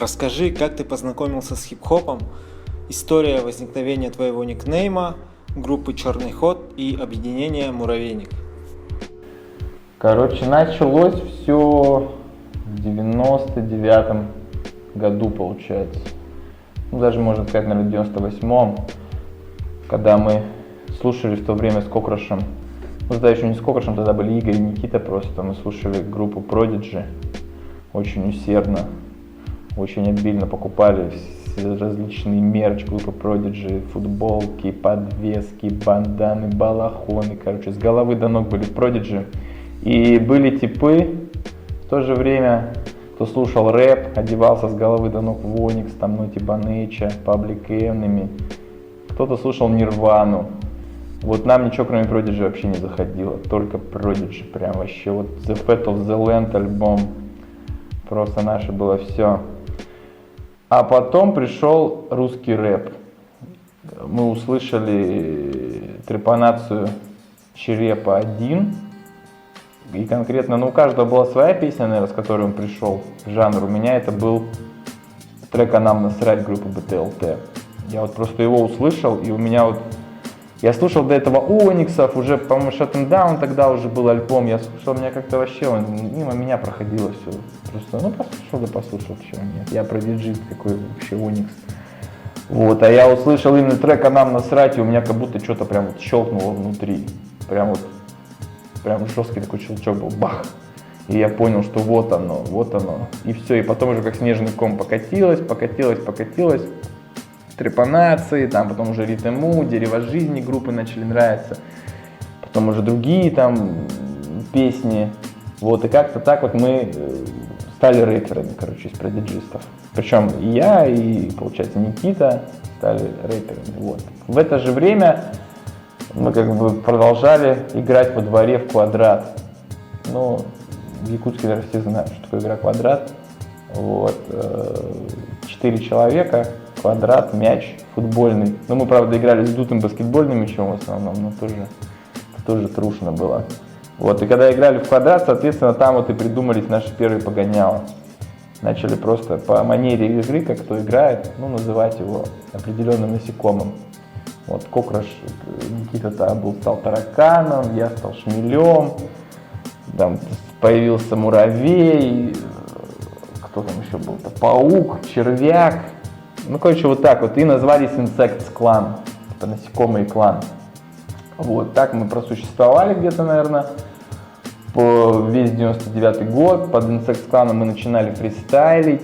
Расскажи, как ты познакомился с хип-хопом, история возникновения твоего никнейма, группы «Черный ход» и объединения «Муравейник». Короче, началось все в 99-м году, получается. Ну, даже, можно сказать, наверное, в 98-м, когда мы слушали в то время с Кокрошем. Ну, тогда еще не с Кокрошем, тогда были Игорь и Никита просто. Мы слушали группу Prodigy очень усердно, очень обильно покупали все различные мерч группы Prodigy, футболки, подвески, банданы, балахоны. Короче, с головы до ног были Prodigy. И были типы в то же время, кто слушал рэп, одевался с головы до ног в Onyx, там, ну, типа Nature, Public Enemy. Кто-то слушал Нирвану. Вот нам ничего кроме Prodigy вообще не заходило, только Prodigy, прям вообще. Вот The Fate of the Land альбом, просто наше было все. А потом пришел русский рэп. Мы услышали трепанацию Черепа 1. И конкретно, ну, у каждого была своя песня, наверное, с которой он пришел в жанр. У меня это был трек «А нам насрать» группы БТЛТ. Я вот просто его услышал, и у меня вот... Я слушал до этого Ониксов, уже, по-моему, Shut 'em Down тогда уже был альбом. Я слушал, у меня как-то вообще он мимо меня проходило все. Просто, ну, послушал, да послушал, чего нет. Я про диджит, какой вообще Оникс. Вот, а я услышал именно трек «А нам насрать», и у меня как будто что-то прям вот щелкнуло внутри. Прям жесткий такой щелчок был, бах. И я понял, что вот оно. И все, и потом уже как снежный ком покатилось. Трепанации, там потом уже Ритму, Дерево жизни группы начали нравиться. Потом уже другие там песни. Вот, и как-то так вот мы стали рэперами, короче, из продиджистов. Причем и я, и, получается, Никита стали рэперами. Вот. В это же время мы как бы продолжали играть во дворе в квадрат. Ну, в Якутске, наверное, все знают, что такое игра квадрат. Вот. 4 человека, квадрат, мяч футбольный. Ну, мы, правда, играли с дутым баскетбольным мячом в основном, но тоже трушно было. Вот. И когда играли в квадрат, соответственно, там вот и придумались наши первые погоняло. Начали просто по манере игры, как кто играет, ну, называть его определенным насекомым. Вот Кокрош, Никита стал тараканом, я стал шмелем, там появился муравей, кто там еще был-то, паук, червяк. Ну, короче, вот так вот. И назвались Insects Clan, это насекомый клан. Вот так мы просуществовали где-то, наверное, по весь 99-й год. Под Insects Clan мы начинали фристайлить.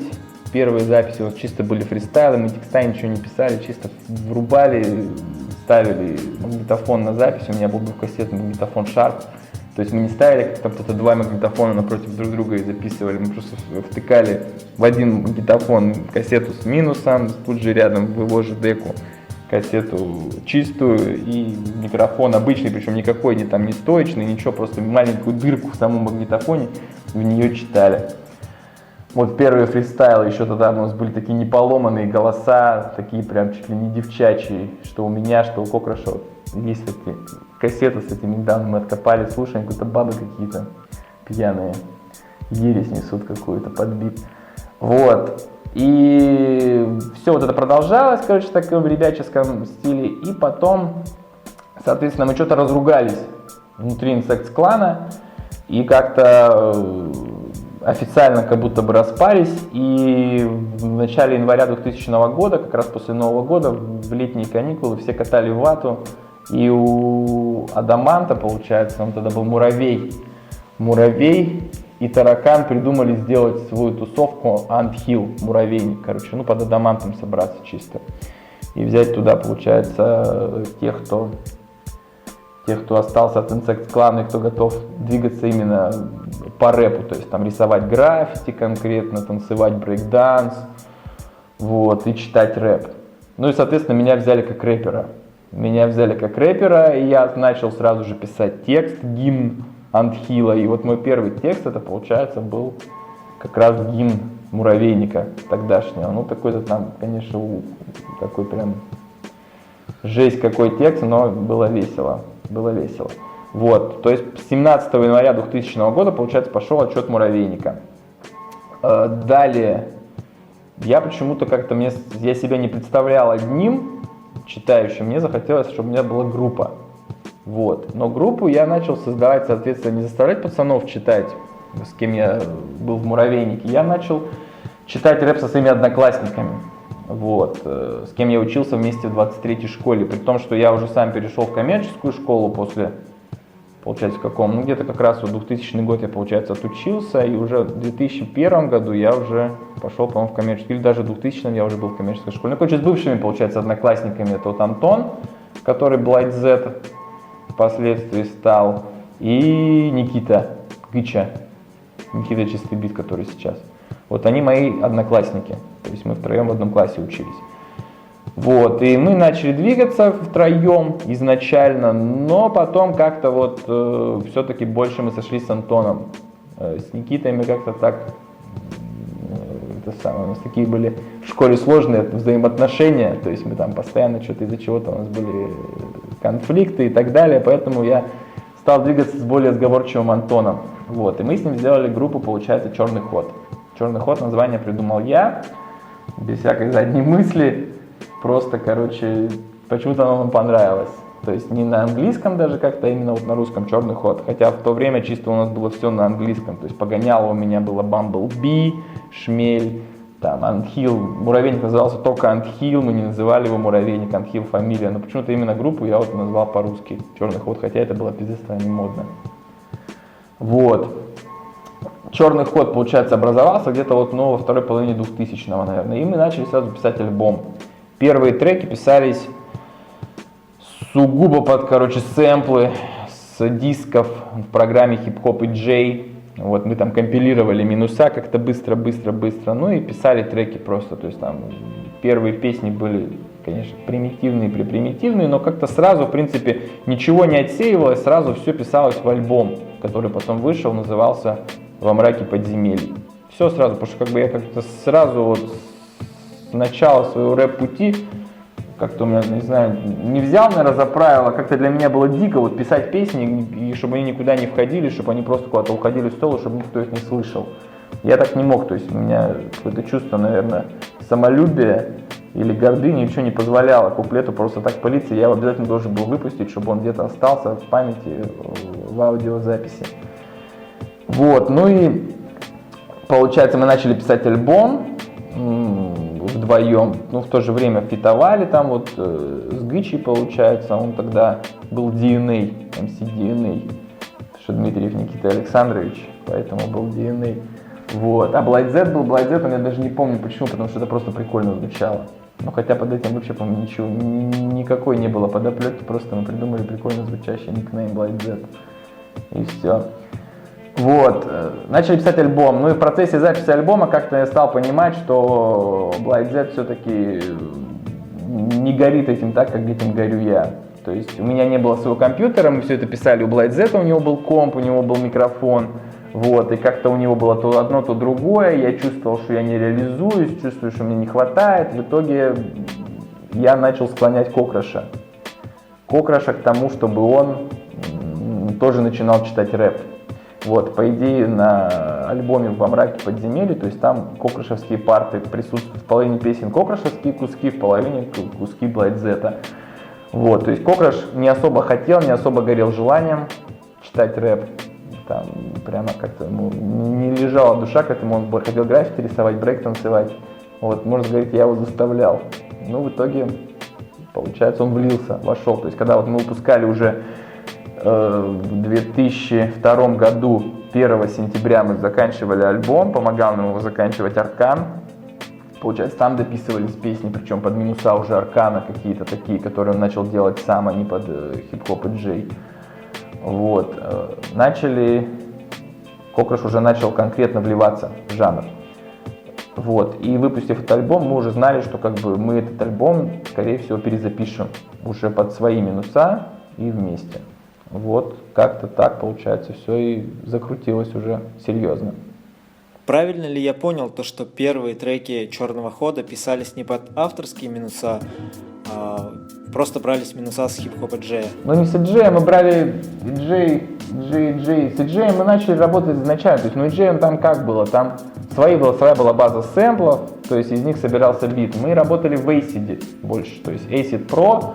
Первые записи вот чисто были фристайлы, мы текста ничего не писали, чисто врубали, ставили магнитофон на запись. У меня был двухкассетный магнитофон Sharp. То есть мы не ставили, как там кто-то два магнитофона напротив друг друга и записывали. Мы просто втыкали в один магнитофон кассету с минусом, тут же рядом в его же деку кассету чистую и микрофон обычный, причем никакой не стоечный, ничего, просто маленькую дырку в самом магнитофоне, в нее читали. Вот первые фристайлы, еще тогда у нас были такие неполоманные голоса, такие прям чуть ли не девчачьи, что у меня, что у Кокроша. Есть такие кассеты с этим недавно мы откопали, слушаем, какие-то бабы какие-то пьяные, ересь несут какую-то под бит. Вот. И все вот это продолжалось, короче, в таком ребяческом стиле. И потом, соответственно, мы что-то разругались внутри Insects клана и как-то официально как будто бы распались. И в начале января 2000 года, как раз после Нового года, в летние каникулы все катали в вату. И у Адаманта, получается, он тогда был Муравей и Таракан придумали сделать свою тусовку Ant-Hill, Муравейник, короче, ну под Адамантом собраться чисто. И взять туда, получается, тех, кто остался от Insects клана и кто готов двигаться именно по рэпу, то есть там рисовать граффити конкретно, танцевать брейк-данс, вот, и читать рэп. Ну и, соответственно, меня взяли как рэпера. И я начал сразу же писать текст, гимн Ant-Hill'а. И вот мой первый текст, это, получается, был как раз гимн Муравейника тогдашнего. Ну, такой-то там, конечно, такой прям жесть какой текст, но было весело. Вот, то есть 17 января 2000 года, получается, пошел отчет Муравейника. Далее я почему-то как-то, я себя не представлял одним читающим, мне захотелось, чтобы у меня была группа. Вот. Но группу я начал создавать, соответственно, не заставлять пацанов читать, с кем я был в «Муравейнике». Я начал читать рэп со своими одноклассниками, вот, с кем я учился вместе в 23-й школе. При том, что я уже сам перешел в коммерческую школу после, получается, в каком? Ну, где-то как раз в 2000 год я, получается, отучился, и уже в 2001 году я уже пошел, по-моему, в коммерческую, или даже в 2000 я уже был в коммерческой школе. Ну, короче, с бывшими, получается, одноклассниками, это вот Антон, который Blight Z впоследствии стал, и Никита Гыча, Никита Чистый Бит, который сейчас. Вот они мои одноклассники, то есть мы втроем в одном классе учились. Вот, и мы начали двигаться втроем изначально, но потом как-то вот все-таки больше мы сошлись с Антоном. С Никитой мы как-то так, у нас такие были в школе сложные взаимоотношения, то есть мы там постоянно что-то из-за чего-то у нас были конфликты и так далее, поэтому я стал двигаться с более сговорчивым Антоном. Вот, и мы с ним сделали группу, получается, «Черный ход». «Черный ход» название придумал я, без всякой задней мысли, просто, короче, почему-то оно нам понравилось. То есть не на английском даже как-то, а именно вот на русском «Черный ход». Хотя в то время чисто у нас было все на английском. То есть погоняло у меня было Bumblebee, Шмель, там Антхил. Муравейник назывался только Антхил, мы не называли его Муравейник, Антхил фамилия. Но почему-то именно группу я вот назвал по-русски «Черный ход», хотя это было пиздец не модно. Вот. «Черный ход», получается, образовался где-то вот, ну, во второй половине 2000-го, наверное. И мы начали сразу писать альбом. Первые треки писались сугубо под, короче, сэмплы с дисков в программе Hip Hop и J. Вот мы там компилировали минуса как-то быстро, ну и писали треки просто. То есть там первые песни были, конечно, примитивные, но как-то сразу, в принципе, ничего не отсеивалось, сразу все писалось в альбом, который потом вышел, назывался «Во мраке подземелий». Все сразу, потому что как бы я как-то сразу вот с начала своего рэп-пути как-то у меня, не знаю, не взял, наверное, за правило, как-то для меня было дико вот писать песни, и чтобы они никуда не входили, чтобы они просто куда-то уходили в стол, чтобы никто их не слышал. Я так не мог, то есть у меня какое-то чувство, наверное, самолюбия или гордыни ничего не позволяло куплету просто так пылиться, я его обязательно должен был выпустить, чтобы он где-то остался в памяти, в аудиозаписи. Вот, ну и получается мы начали писать альбом вдвоем, ну в то же время фитовали там вот с Гычей, получается, он тогда был DNA, MC DNA, что Дмитриев Никита Александрович, поэтому был DNA. Вот, а Blight Z был, Blight Z, я даже не помню почему, потому что это просто прикольно звучало. Ну хотя под этим вообще, по-моему, ничего, никакой не было подоплеки, просто мы придумали прикольно звучащий никнейм Blight Z. И все. Вот, начали писать альбом, ну и в процессе записи альбома как-то я стал понимать, что Blight Z все-таки не горит этим так, как этим горю я. То есть у меня не было своего компьютера, мы все это писали у Blight Z, у него был комп, у него был микрофон, вот, и как-то у него было то одно, то другое, я чувствовал, что я не реализуюсь, чувствую, что мне не хватает, в итоге я начал склонять Кокраша к тому, чтобы он тоже начинал читать рэп. Вот, по идее, на альбоме «Во мраке подземелий», то есть там кокрашевские парты присутствуют, в половине песен кокрашевские куски, в половине куски Blight Z. Вот, то есть Кокраш не особо хотел, не особо горел желанием читать рэп, там прямо как-то ему не лежала душа к этому, он хотел граффити рисовать, брейк танцевать. Вот, можно сказать, я его заставлял. Ну, в итоге, получается, он влился, вошел. То есть, когда вот мы выпускали уже в 2002 году, 1 сентября мы заканчивали альбом, помогал нам его заканчивать Аркан. Получается, там дописывались песни, причем под минуса уже Аркана какие-то такие, которые он начал делать сам, а не под хип-хоп и джей. Вот. Кокраш уже начал конкретно вливаться в жанр. Вот. И выпустив этот альбом, мы уже знали, что как бы мы этот альбом, скорее всего, перезапишем уже под свои минуса и вместе. Вот, как-то так, получается, все и закрутилось уже серьезно. Правильно ли я понял то, что первые треки «Черного хода» писались не под авторские минуса просто брались минуса с хип-хопа Джея? Ну не с Джея, мы брали Джей. С Джеем мы начали работать изначально. То есть, ну Джей он там как было? Там своя была база сэмплов, то есть из них собирался бит. Мы работали в Acid больше, то есть Acid Pro,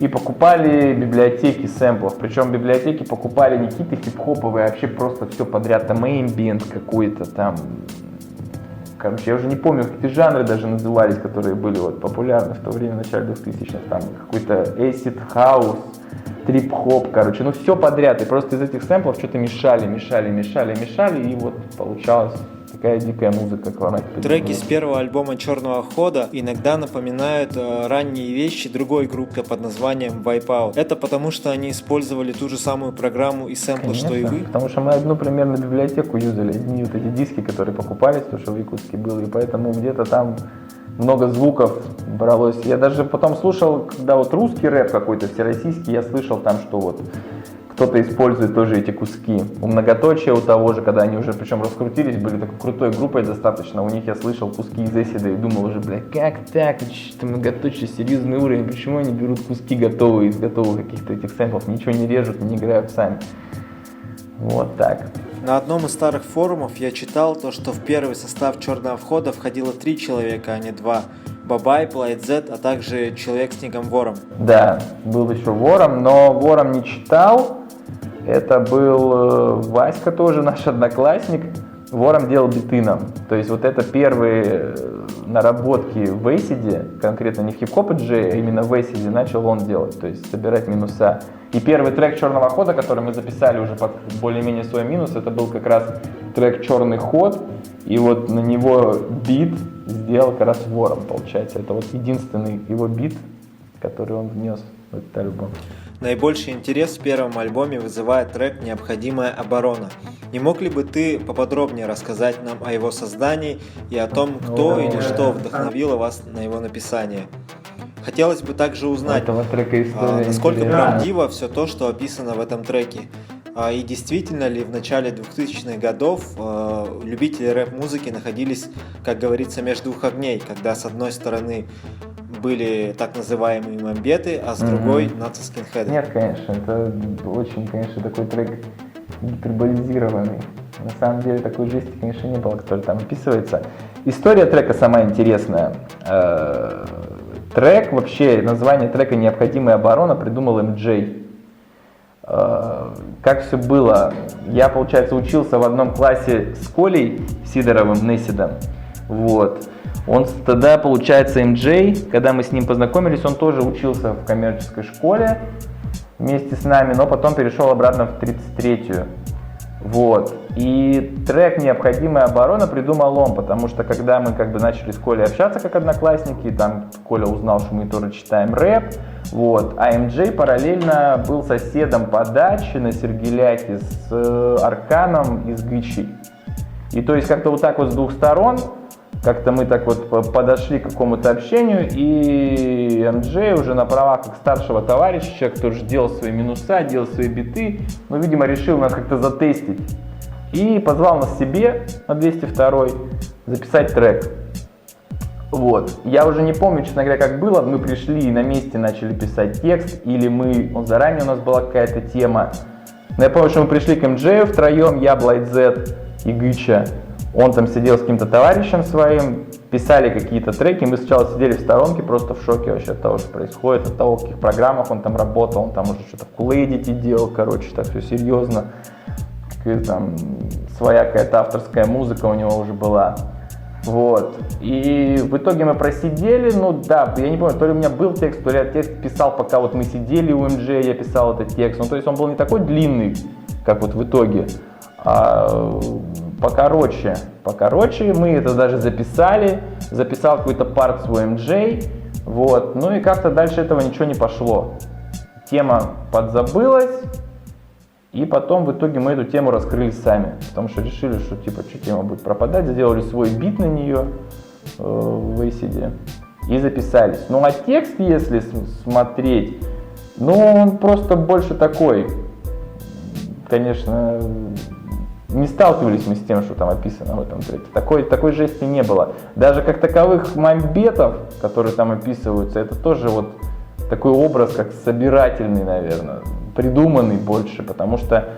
и покупали библиотеки сэмплов. Причем библиотеки покупали не какие-то хип-хоповые, а вообще просто все подряд. Там ambient какой-то там. Короче, я уже не помню, какие жанры даже назывались, которые были вот популярны в то время, в начале 2000-х. Там какой-то acid house, трип-хоп, короче, ну все подряд. И просто из этих сэмплов что-то мешали, и вот получалась такая дикая музыка. Треки с первого альбома Черного Хода иногда напоминают ранние вещи другой группы под названием Wipeout. Это потому, что они использовали ту же самую программу и сэмплы, что и вы? Потому что мы одну примерно библиотеку юзали, одни вот эти диски, которые покупались, то, что в Якутске было, и поэтому где-то там много звуков бралось. Я даже потом слушал, когда вот русский рэп какой-то, всероссийский, я слышал там, что вот кто-то использует тоже эти куски. У Многоточия, у того же, когда они уже причем раскрутились, были такой крутой группой достаточно, у них я слышал куски из Acid и думал уже, бля, как так, что Многоточие, серьезный уровень, почему они берут куски готовые, из готовых каких-то этих сэмплов, ничего не режут, не играют сами. Вот так. На одном из старых форумов я читал то, что в первый состав Черного Хода входило 3 человека, а не 2. Бабай, Плайт Зет, а также человек с ником Вором. Да, был еще Вором, но Вором не читал. Это был Васька тоже, наш одноклассник. Вором делал биты нам. То есть вот это первые наработки в Acid, конкретно не в хип-хоп Джей, а именно в Acid начал он делать, то есть собирать минуса. И первый трек Черного Хода, который мы записали уже под более-менее свой минус, это был как раз трек Черный Ход. И вот на него бит сделал как раз Вором, получается. Это вот единственный его бит, который он внес в этот альбом. Наибольший интерес в первом альбоме вызывает трек «Необходимая оборона». Не мог ли бы ты поподробнее рассказать нам о его создании и о том, кто или что вдохновило вас на его написание? Хотелось бы также узнать, насколько правдиво все то, что описано в этом треке. И действительно ли в начале 2000-х годов любители рэп-музыки находились, как говорится, между двух огней, когда с одной стороны были так называемые мамбеты, а с другой наци-скинхеды? Нет, конечно, это очень, конечно, такой трек гиперболизированный. На самом деле такой жести, конечно, не было, который там описывается. История трека сама интересная. Трек, вообще, название трека «Необходимая оборона» придумал МД. Как все было? Я, получается, учился в одном классе с Колей Сидоровым, Несидом. Вот. Он тогда, получается, МД, когда мы с ним познакомились, он тоже учился в коммерческой школе вместе с нами, но потом перешел обратно в 33-ю. Вот. И трек «Необходимая оборона» придумал он, потому что когда мы как бы начали с Колей общаться как одноклассники, там Коля узнал, что мы тоже читаем рэп, вот, а МД параллельно был соседом по даче на Сергеляке с Арканом и с Гычей. И то есть как-то вот так вот с двух сторон, как-то мы так вот подошли к какому-то общению, и МД уже на правах как старшего товарища, человек, который делал свои минуса, делал свои биты, ну, видимо, решил нас как-то затестить. И позвал нас себе на 202-й записать трек. Вот. Я уже не помню, честно говоря, как было. Мы пришли и на месте начали писать текст, или заранее у нас была какая-то тема. Но я помню, что мы пришли к МД втроем, я, Блайт Зет и Гыча. Он там сидел с каким-то товарищем своим, писали какие-то треки. Мы сначала сидели в сторонке, просто в шоке вообще от того, что происходит, от того, в каких программах он там работал. Он там уже что-то в Cool делал, короче, так все серьезно. Там своя какая-то авторская музыка у него уже была. Вот. И в итоге мы просидели, ну да, я не помню, то ли у меня был текст, то ли я текст писал, пока вот мы сидели у МД, я писал этот текст. Ну то есть он был не такой длинный, как вот в итоге, а покороче. Мы это даже записал какой-то парт свой МД, вот. Ну и как-то дальше этого ничего не пошло. Тема подзабылась. И потом в итоге мы эту тему раскрыли сами, потому что решили, что типа, что тема будет пропадать, сделали свой бит на нее в Acid и записались. Ну а текст, если смотреть, ну он просто больше такой, конечно, не сталкивались мы с тем, что там описано в этом треке. Такой жести не было. Даже как таковых мамбетов, которые там описываются, это тоже вот такой образ, как собирательный, наверное, придуманный больше, потому что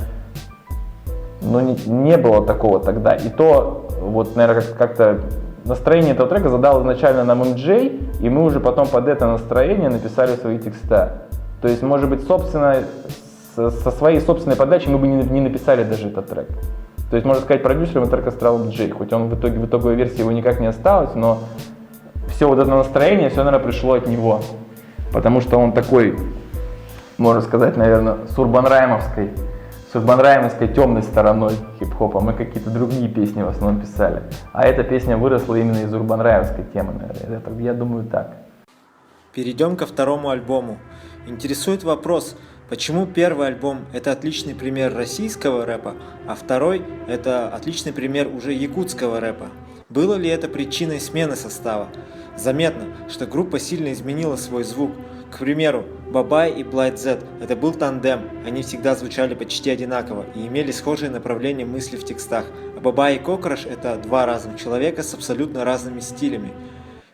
не было такого тогда. И то, вот, наверное, как-то настроение этого трека задал изначально нам MJ, и мы уже потом под это настроение написали свои текста. То есть, может быть, собственно, со своей собственной подачи мы бы не написали даже этот трек. То есть, можно сказать, продюсером трека стал MJ, хоть он в итоговой версии его никак не осталось, но все вот это настроение, все, наверное, пришло от него. Потому что он такой, можно сказать, наверное, с урбанраймовской темной стороной хип-хопа. Мы какие-то другие песни в основном писали. А эта песня выросла именно из урбанраймовской темы, наверное. Я думаю, так. Перейдем ко второму альбому. Интересует вопрос, почему первый альбом – это отличный пример российского рэпа, а второй – это отличный пример уже якутского рэпа? Было ли это причиной смены состава? Заметно, что группа сильно изменила свой звук. К примеру, Бабай и Blight Z – это был тандем, они всегда звучали почти одинаково и имели схожие направления мысли в текстах, а Бабай и Кокраш – это два разных человека с абсолютно разными стилями.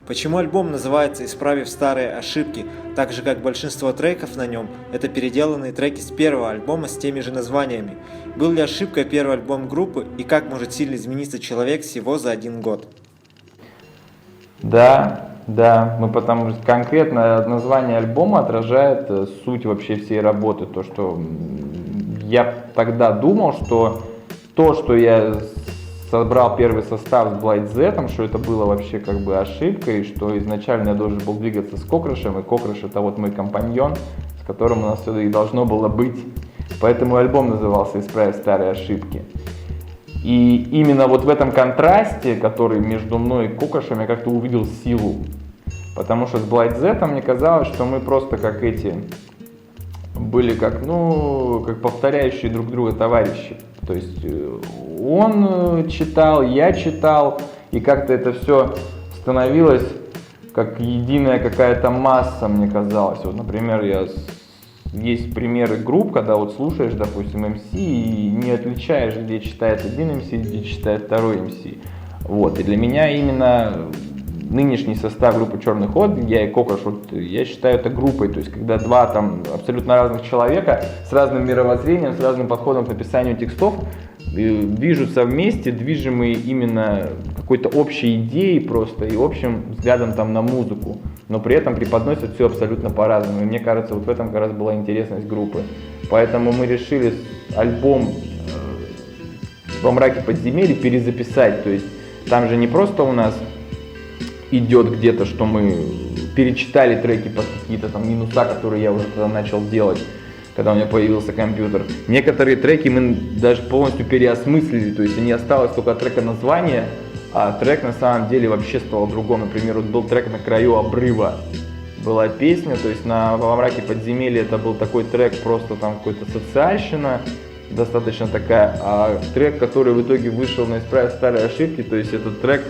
Почему альбом называется «Исправив старые ошибки», так же как большинство треков на нем – это переделанные треки с первого альбома с теми же названиями? Был ли ошибкой первый альбом группы и как может сильно измениться человек всего за 1 год? Да, мы потому что конкретно название альбома отражает суть вообще всей работы. То, что я тогда думал, что то, что я собрал первый состав с Blight Z, что это было вообще как бы ошибкой, что изначально я должен был двигаться с Кокрашем, и Кокраш это вот мой компаньон, с которым у нас все и должно было быть. Поэтому альбом назывался «Исправив старые ошибки». И именно вот в этом контрасте, который между мной и Кокрашем, я как-то увидел силу. Потому что с Blight Z мне казалось, что мы просто как эти были как повторяющие друг друга товарищи. То есть он читал, я читал, и как-то это все становилось как единая какая-то масса, мне казалось. Вот, например, есть примеры групп, когда вот слушаешь, допустим, MC и не отличаешь, где читает один MC, где читает второй MC. Вот. И для меня именно нынешний состав группы «Черный ход», я и Кокраш, я считаю это группой, то есть когда два там абсолютно разных человека с разным мировоззрением, с разным подходом к написанию текстов движутся вместе, движимые именно какой-то общей идеей просто и общим взглядом там на музыку, но при этом преподносят все абсолютно по-разному. И мне кажется, вот в этом как раз была интересность группы. Поэтому мы решили альбом «Во мраке подземелья» перезаписать, то есть там же не просто у нас идет где-то, что мы перечитали треки под какие-то там минуса, которые я уже тогда начал делать, когда у меня появился компьютер. Некоторые треки мы даже полностью переосмыслили, то есть не осталось только трека названия, а трек на самом деле вообще стал другом. Например, вот был трек «На краю обрыва», была песня, то есть «Во мраке подземелья» это был такой трек, просто там какой-то социальщина, достаточно такая, а трек, который в итоге вышел на «Исправив старые ошибки», то есть этот трек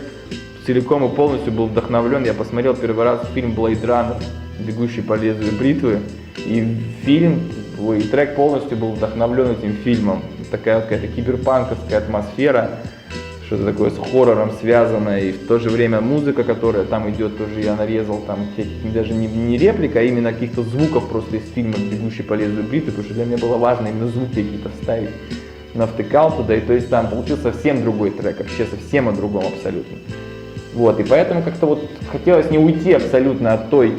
целиком и полностью был вдохновлен. Я посмотрел первый раз фильм Blade Runner, «Бегущий по лезвию бритвы», и трек полностью был вдохновлен этим фильмом. Такая какая-то киберпанковская атмосфера, что-то такое с хоррором связанное, и в то же время музыка, которая там идет, тоже я нарезал там даже не реплика, а именно каких-то звуков просто из фильма «Бегущий по лезвию бритвы», потому что для меня было важно именно звуки какие-то вставить. Навтыкал туда, и то есть там получился совсем другой трек, вообще совсем о другом абсолютно. Вот, и поэтому как-то вот хотелось не уйти абсолютно от той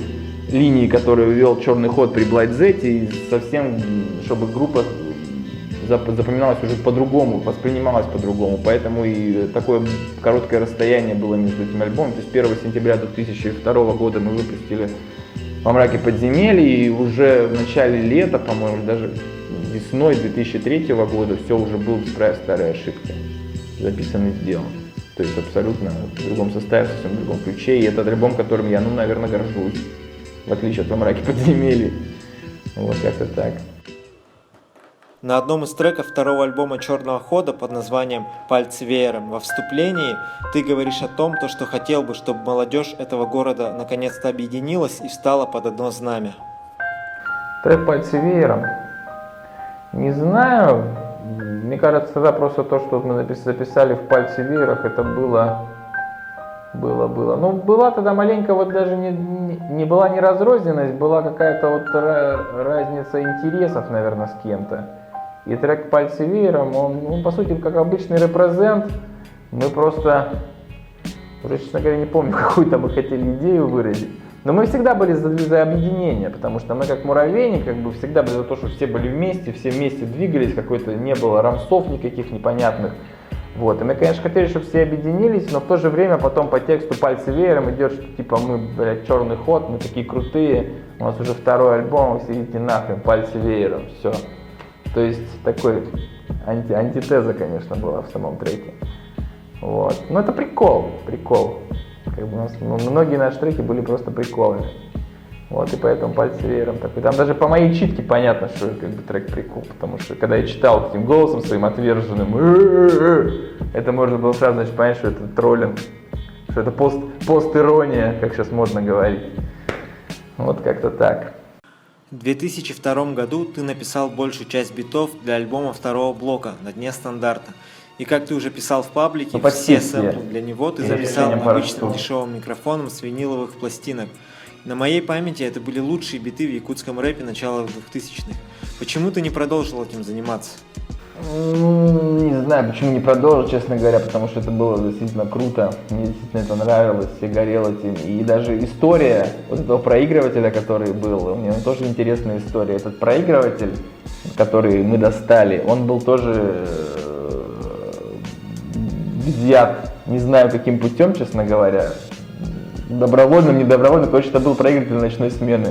линии, которую вел «Черный ход» при Blight Z, и совсем, чтобы группа запоминалась уже по-другому, воспринималась по-другому. Поэтому и такое короткое расстояние было между этими альбомами. То есть 1 сентября 2002 года мы выпустили «Во мраке подземелья», и уже в начале лета, по-моему, даже весной 2003 года все уже был «Исправив старые ошибки», записан и сделан. То есть абсолютно в другом составе, в совсем другом ключе. И этот альбом, которым я, наверное, горжусь, в отличие от «Во мраке подземелья». Вот как-то так. На одном из треков второго альбома «Черного хода» под названием «Пальцы веером» во вступлении ты говоришь о том, что хотел бы, чтобы молодежь этого города наконец-то объединилась и встала под одно знамя. Трек «Пальцы веером». Не знаю. Мне кажется, тогда просто то, что мы записали в «Пальцы веерах», это было Было. Ну, была тогда маленько, вот даже не была не разрозненность, была какая-то вот разница интересов, наверное, с кем-то. И трек «Пальцы веером», он по сути, как обычный репрезент. Мы просто, уже, честно говоря, не помню, какую-то мы хотели идею выразить. Но мы всегда были за объединение, потому что мы как муравейник, как бы всегда были за то, что все были вместе, все вместе двигались, какой-то не было рамсов никаких непонятных. Вот. И мы, конечно, хотели, чтобы все объединились, но в то же время потом по тексту «Пальцы веером» идет, что типа мы, блядь, черный ход, мы такие крутые, у нас уже второй альбом, вы все идите нахрен, пальцы веером, все. То есть такой антитеза, конечно, была в самом треке. Вот. Но это прикол. Как бы у нас, многие наши треки были просто приколами. Вот, и поэтому «Пальцы веером» такой. Там даже по моей читке понятно, что как бы трек прикол, потому что когда я читал этим голосом своим отверженным, это можно было сразу, значит, понять, что это троллинг, что это пост-ирония, как сейчас модно говорить. Вот как-то так. В 2002 году ты написал большую часть битов для альбома второго блока «На дне стандарта». И как ты уже писал в паблике, все сэмплы для него ты записал обычным дешевым микрофоном с виниловых пластинок. На моей памяти это были лучшие биты в якутском рэпе начала 2000-х. Почему ты не продолжил этим заниматься? Не знаю, почему не продолжил, честно говоря, потому что это было действительно круто. Мне действительно это нравилось, я горел этим. И даже история вот этого проигрывателя, который был, у меня тоже интересная история. Этот проигрыватель, который мы достали, он был тоже взят, не знаю каким путем, честно говоря. Добровольным, недобровольным, короче, это был проигрыватель ночной смены.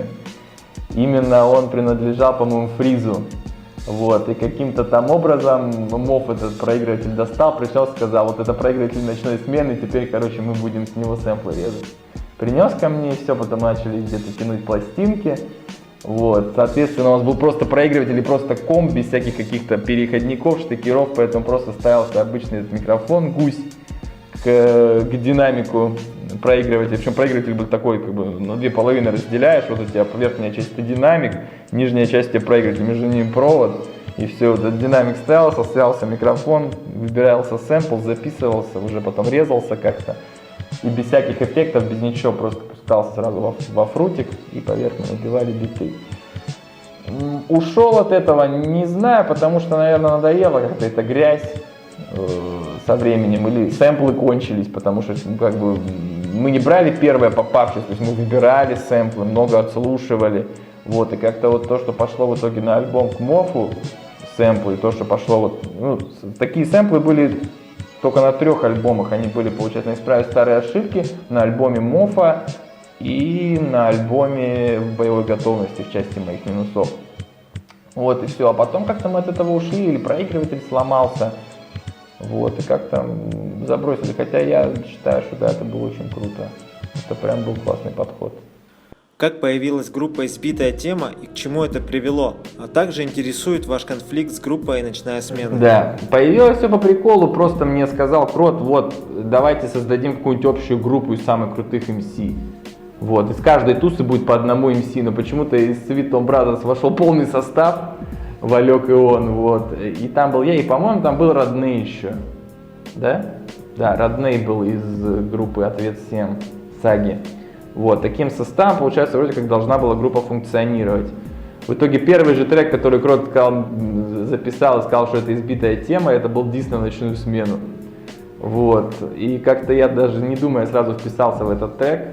Именно он принадлежал, по-моему, Фризу. Вот, и каким-то там образом Мов этот проигрыватель достал, пришел, сказал, вот это проигрыватель ночной смены, теперь, короче, мы будем с него сэмплы резать. Принес ко мне и все, потом начали где-то тянуть пластинки. Вот, соответственно, у нас был просто проигрыватель и просто комп, без всяких каких-то переходников, штекеров, поэтому просто ставился обычный этот микрофон, гусь к динамику проигрывателя. Причем проигрыватель был такой, как бы на две половины разделяешь, вот у тебя верхняя часть это динамик, нижняя часть это проигрыватель, между ними провод, и все, вот этот динамик ставился микрофон, выбирался сэмпл, записывался, уже потом резался как-то, и без всяких эффектов, без ничего, просто пускался сразу во фрутик, и поверх набивали биты. Ушел от этого, не знаю, потому что, наверное, надоело как-то эта грязь со временем, или сэмплы кончились, потому что как бы мы не брали первое попавшееся, то есть мы выбирали сэмплы, много отслушивали, вот, и как-то вот то, что пошло в итоге на альбом к Мофу, сэмплы, и то, что пошло вот, ну, такие сэмплы были только на 3 альбомах, они были, получается, на «Исправить старые ошибки», на альбоме Мофа и на альбоме «В боевой готовности» в части моих минусов. Вот, и все, а потом как-то мы от этого ушли, или проигрыватель сломался. Вот, и как-то забросили, хотя я считаю, что да, это было очень круто, это прям был классный подход. Как появилась группа «Избитая тема» и к чему это привело? А также интересует ваш конфликт с группой «Ночная смена». Да, появилось все по приколу, просто мне сказал Крот, вот, давайте создадим какую-нибудь общую группу из самых крутых МС. Вот, из каждой тусы будет по одному МС, но почему-то из Sweet Tom Brothers вошел полный состав, Валек и он, вот, и там был я, и, по-моему, там был Родный еще, да? Да, Родный был из группы «Ответ всем», Саги. Вот, таким составом, получается, вроде как должна была группа функционировать. В итоге первый же трек, который Крот записал и сказал, что это избитая тема, это был дис на «Ночную смену». Вот, и как-то я даже не думая сразу вписался в этот трек,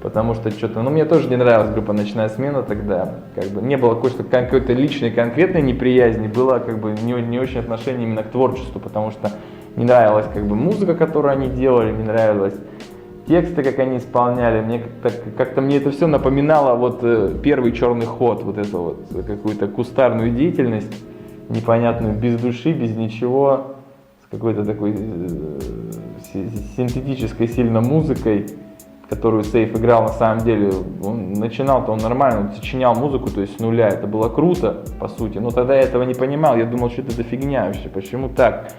потому что что-то, ну, мне тоже не нравилась группа «Ночная смена» тогда, как бы не было какой-то личной конкретной неприязни, было как бы не очень отношение именно к творчеству, потому что не нравилась как бы музыка, которую они делали, не нравилось тексты, как они исполняли, мне как-то мне это все напоминало вот первый черный ход, вот эту вот какую-то кустарную деятельность, непонятную, без души, без ничего, с какой-то такой синтетической сильно музыкой, которую Сейф играл на самом деле. Он начинал-то он нормально, он сочинял музыку, то есть с нуля, это было круто, по сути, но тогда я этого не понимал, я думал, что это за фигня вообще, почему так?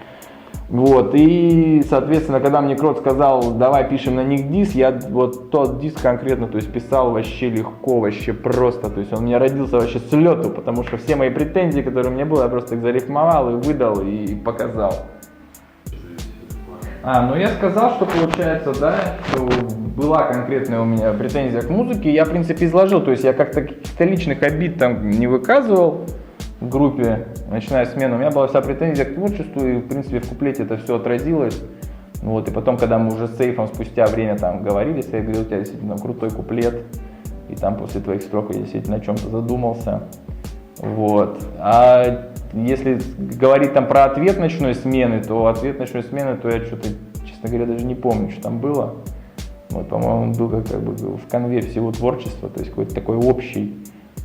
Вот, и, соответственно, когда мне Крот сказал, давай пишем на них дис, я вот тот дис конкретно, то есть писал вообще легко, вообще просто, то есть он у меня родился вообще с лету, потому что все мои претензии, которые у меня были, я просто их зарифмовал и выдал, и показал. Ну я сказал, что получается, да, что была конкретная у меня претензия к музыке, я, в принципе, изложил, то есть я как-то каких-то личных обид там не выказывал в группе, начиная с смены, у меня была вся претензия к творчеству, и, в принципе, в куплете это все отразилось. Вот, и потом, когда мы уже с Сейфом спустя время там говорили, Сейф говорил, у тебя действительно крутой куплет, и там после твоих строк я действительно о чем-то задумался. Вот. А если говорить там про ответ ночной смены, то я что-то, честно говоря, даже не помню, что там было. Вот, по-моему, он был как бы в конве всего творчества, то есть какой-то такой общий.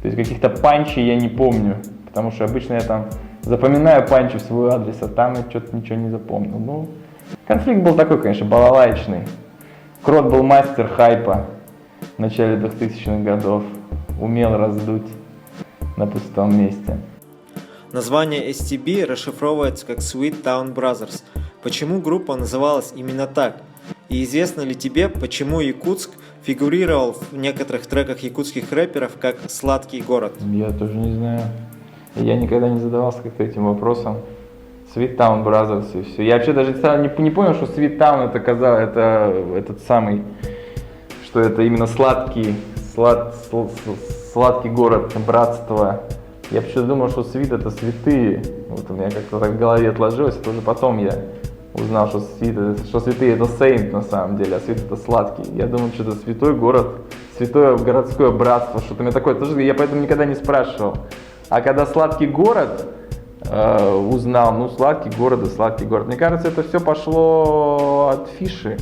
То есть каких-то панчей я не помню, потому что обычно я там запоминаю панчи в свой адрес, а там я что-то ничего не запомнил. Ну, конфликт был такой, конечно, балалаечный. Крот был мастер хайпа в начале 2000-х годов, умел раздуть на пустом месте. Название STB расшифровывается как Sweet Town Brothers. Почему группа называлась именно так? И известно ли тебе, почему Якутск фигурировал в некоторых треках якутских рэперов как «Сладкий город»? Я тоже не знаю. Я никогда не задавался как-то этим вопросом. Sweet Town Brothers и все. Я вообще даже не понял, что Sweet Town это этот самый, что это именно сладкий город, братство. Я почему-то думал, что Sweet это святые. Вот у меня как-то так в голове отложилось, это уже потом я узнал, что святые это Saint на самом деле, а Sweet это сладкий. Я думал, что это святой город, святое городское братство, что-то у меня такое. Я поэтому никогда не спрашивал. А когда сладкий город узнал, сладкий город и сладкий город. Мне кажется, это все пошло от Фиши.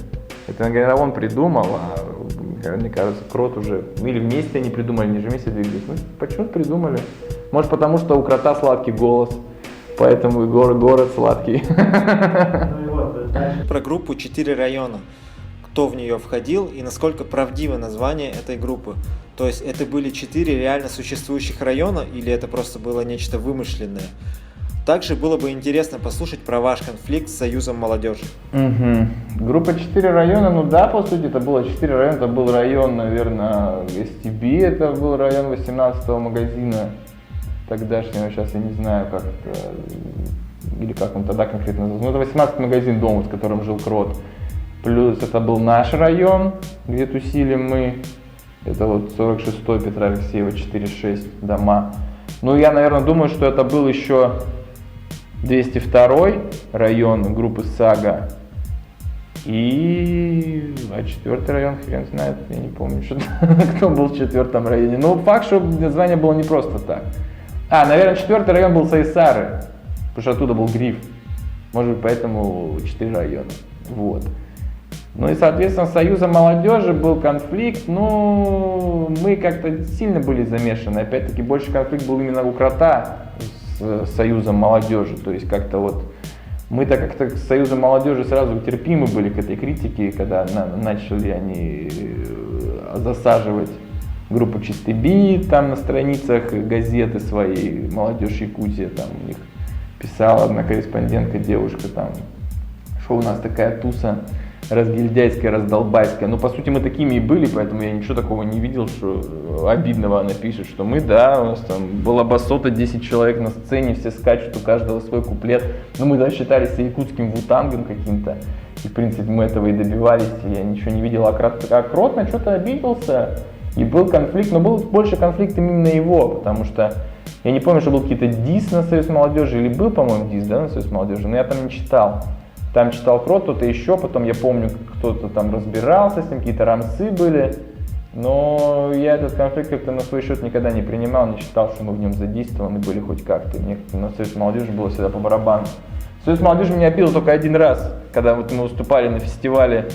Это, наверное, он придумал, мне кажется, Крот уже, или вместе они придумали, они же вместе двигались. Почему-то придумали. Может, потому что у Крота сладкий голос, поэтому и город сладкий. Про группу «Четыре района». Кто в нее входил и насколько правдиво название этой группы? То есть это были 4 реально существующих района или это просто было нечто вымышленное? Также было бы интересно послушать про ваш конфликт с Союзом молодежи. Группа 4 района, по сути это было 4 района, это был район, наверное, STB, это был район 18-го магазина тогдашнего, сейчас я не знаю как это, или как он тогда конкретно назывался, это 18-й магазин дома, в котором жил Крот. Плюс это был наш район, где тусили мы, это вот 46-й Петра Алексеева, 4-6 дома. Я, наверное, думаю, что это был еще 202 район группы Сага. И 4-й район, хрен знает, я не помню, кто был в 4-м районе. Факт, что название было не просто так. Наверное, 4-й район был Сайсары, потому что оттуда был Гриф. Может быть, поэтому 4 района. Вот. И, соответственно, с Союзом молодежи был конфликт, мы как-то сильно были замешаны. Опять-таки, больше конфликт был именно у Крота с Союзом молодежи. То есть как-то вот мы-то как-то с Союзом молодежи сразу терпимы были к этой критике, когда начали они засаживать группу Чистый бит там на страницах газеты своей, Молодежь Якутия, там у них писала одна корреспондентка, девушка там, что у нас такая туса разгильдяйская, раздолбайская. По сути, мы такими и были, поэтому я ничего такого не видел, что обидного она пишет, что мы, у нас там была басота, 10 человек на сцене, все скачут, у каждого свой куплет. Мы, считались якутским вутангом каким-то, и, в принципе, мы этого и добивались, и я ничего не видел. А Крот на что-то обиделся, и был конфликт, но был больше конфликт именно его, потому что я не помню, что был какие-то дис на Союз молодежи, или был, по-моему, дис, на Союз молодежи, но я там не читал. Там читал Крот, кто-то еще, потом я помню, кто-то там разбирался с ним, какие-то рамсы были. Но я этот конфликт как-то на свой счет никогда не принимал, не считал, что мы в нем задействованы были хоть как-то. Мне на Союз молодежи было всегда по барабану. Союз молодежи меня обидел только один раз, когда мы выступали на фестивале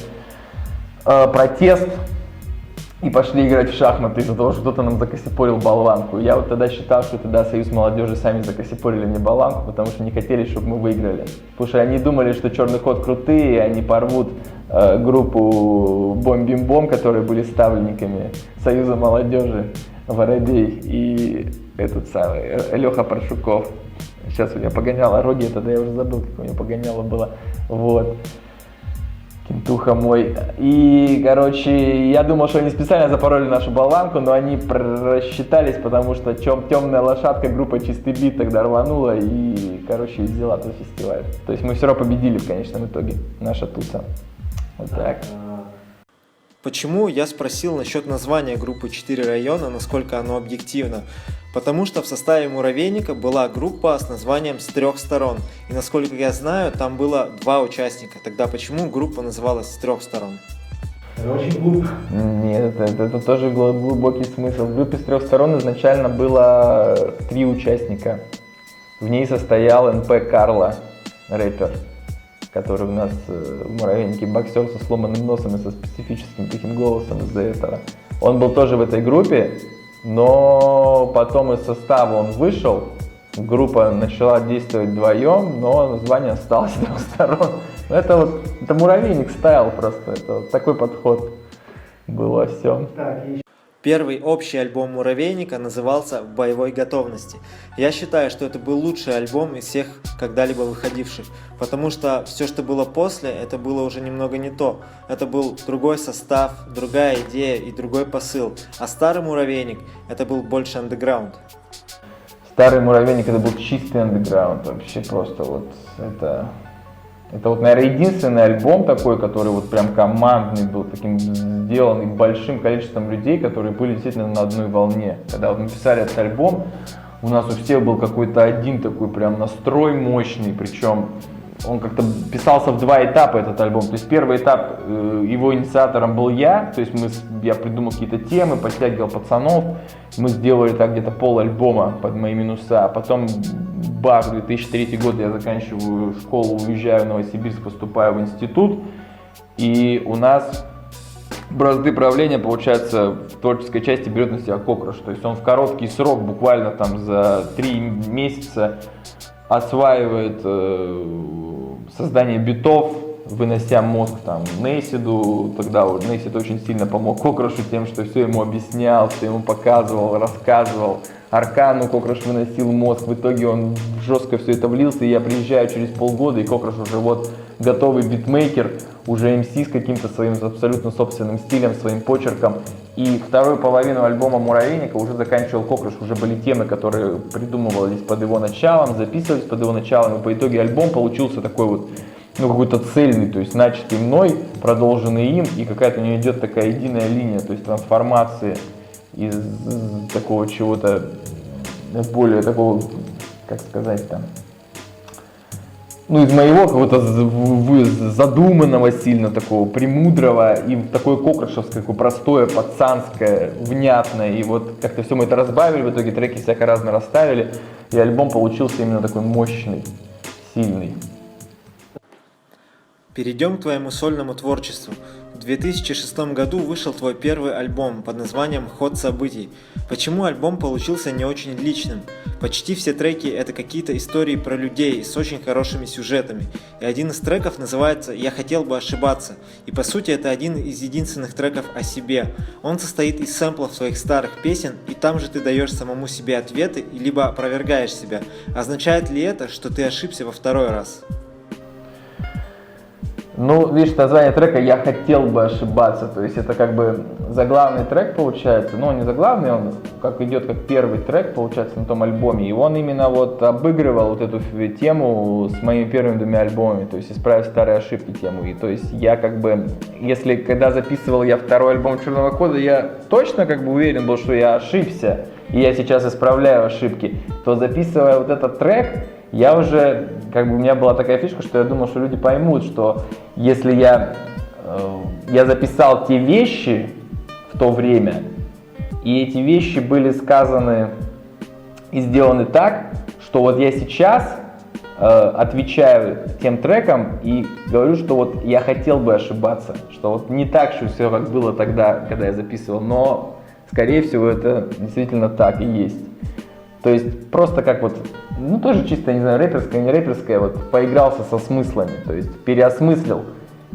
«Протест» и пошли играть в шахматы из-за того, что кто-то нам закосипорил болванку. Я тогда считал, что тогда Союз молодежи сами закосипорили мне болванку, потому что не хотели, чтобы мы выиграли. Потому что они думали, что Черный ход крутые, и они порвут группу Бом-Бим-Бом, которые были ставленниками Союза молодежи, Воробей и этот самый Леха Паршуков. Сейчас у меня погоняло Роги, тогда я уже забыл, как у меня погоняло было. Вот. Кентуха мой. И, короче, я думал, что они специально запороли нашу болванку, но они просчитались, потому что темная лошадка группа Чистый бит тогда рванула и, короче, взяла тот фестиваль. То есть мы все равно победили в конечном итоге, наша туса. Вот так. Почему я спросил насчет названия группы «Четыре района», насколько оно объективно? Потому что в составе «Муравейника» была группа с названием «С трех сторон». И насколько я знаю, там было 2 участника. Тогда почему группа называлась «С трех сторон»? Это очень глупо. Нет, это тоже глубокий смысл. В группе «С трех сторон» изначально было 3 участника. В ней состоял НП Карло, рэпер, который у нас в «Муравейнике» боксер со сломанным носом и со специфическим таким голосом из-за этого. Он был тоже в этой группе, но потом из состава он вышел, группа начала действовать вдвоем, но название осталось с 2 сторон. Это «Муравейник» стайл просто, это вот такой подход был во всем. Первый общий альбом «Муравейника» назывался «В боевой готовности». Я считаю, что это был лучший альбом из всех когда-либо выходивших, потому что все, что было после, это было уже немного не то. Это был другой состав, другая идея и другой посыл. А старый «Муравейник» это был больше андеграунд. Старый «Муравейник» это был чистый андеграунд, вообще просто вот это вот, наверное, единственный альбом такой, который вот прям командный был, таким сделанный большим количеством людей, которые были действительно на одной волне. Когда вот мы писали этот альбом, у нас у всех был какой-то один такой прям настрой мощный, причем он как-то писался в 2 этапа, этот альбом. То есть первый этап, его инициатором был я, то есть я придумал какие-то темы, подтягивал пацанов, мы сделали так где-то пол альбома под мои минуса, а потом бах, 2003 год, я заканчиваю школу, уезжаю в Новосибирск, поступаю в институт, и у нас бразды правления, получается, в творческой части берет на себя Кокраш, то есть он в короткий срок, буквально там за 3 месяца осваивает создание битов, вынося мозг там Нейсиду. Тогда вот Нейсид очень сильно помог Кокрашу тем, что все ему объяснял, все ему показывал, рассказывал. Аркану Кокраш выносил мозг, в итоге он жестко все это влился, и я приезжаю через полгода, и Кокраш уже вот готовый битмейкер, уже МС с каким-то своим абсолютно собственным стилем, своим почерком. И вторую половину альбома «Муравейника» уже заканчивал Кокраш, уже были темы, которые придумывались под его началом, записывались под его началом, и по итоге альбом получился такой вот, ну, какой-то цельный, то есть начатый мной, продолженный им, и какая-то у него идет такая единая линия, то есть трансформации из такого чего-то более такого, как сказать там, ну, из моего какого-то задуманного сильно, такого премудрого, и такое кокрашевское, такое простое, пацанское, внятное, и вот как-то все мы это разбавили, в итоге треки всяко разно расставили, и альбом получился именно такой мощный, сильный. Перейдем к твоему сольному творчеству. В 2006 году вышел твой первый альбом под названием «Ход событий». Почему альбом получился не очень личным? Почти все треки это какие-то истории про людей с очень хорошими сюжетами. И один из треков называется «Я хотел бы ошибаться». И по сути это один из единственных треков о себе. Он состоит из сэмплов своих старых песен, и там же ты даешь самому себе ответы, либо опровергаешь себя. Означает ли это, что ты ошибся во 2-й раз? Ну, видишь, название трека «Я хотел бы ошибаться», то есть это как бы заглавный трек получается, ну, он не заглавный, он как идет как первый трек получается на том альбоме, и он именно вот обыгрывал вот эту тему с моими первыми 2 альбомами, то есть «Исправив старые ошибки» тему, и то есть я как бы, если когда записывал я 2-й альбом «Черного кода», я точно как бы уверен был, что я ошибся, и я сейчас исправляю ошибки, то записывая вот этот трек, я уже, как бы у меня была такая фишка, что я думал, что люди поймут, что если я записал те вещи в то время, и эти вещи были сказаны и сделаны так, что вот я сейчас отвечаю тем трекам и говорю, что вот я хотел бы ошибаться, что вот не так, что все как было тогда, когда я записывал, но скорее всего это действительно так и есть. То есть просто как вот, ну тоже чисто, не знаю, рэперское, не рэперское, вот поигрался со смыслами, то есть переосмыслил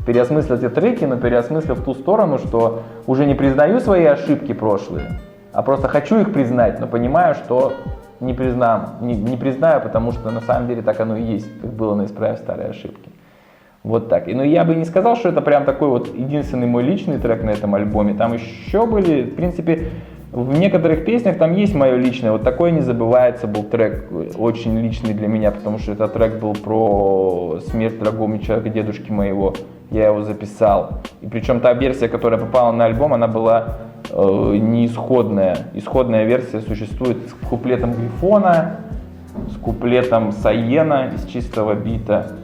эти треки, но переосмыслил в ту сторону, что уже не признаю свои ошибки прошлые, а просто хочу их признать, но понимаю, что не признаю, потому что на самом деле так оно и есть, как было на «Исправив старые ошибки». Вот так. Но я бы не сказал, что это прям такой вот единственный мой личный трек на этом альбоме. Там еще были, в принципе, в некоторых песнях там есть мое личное. Вот такой не забывается был трек, очень личный для меня, потому что этот трек был про смерть дорогого мне человека, дедушки моего. Я его записал. И причем та версия, которая попала на альбом, она была не исходная. Исходная версия существует с куплетом Грифона, с куплетом Саена из чистого бита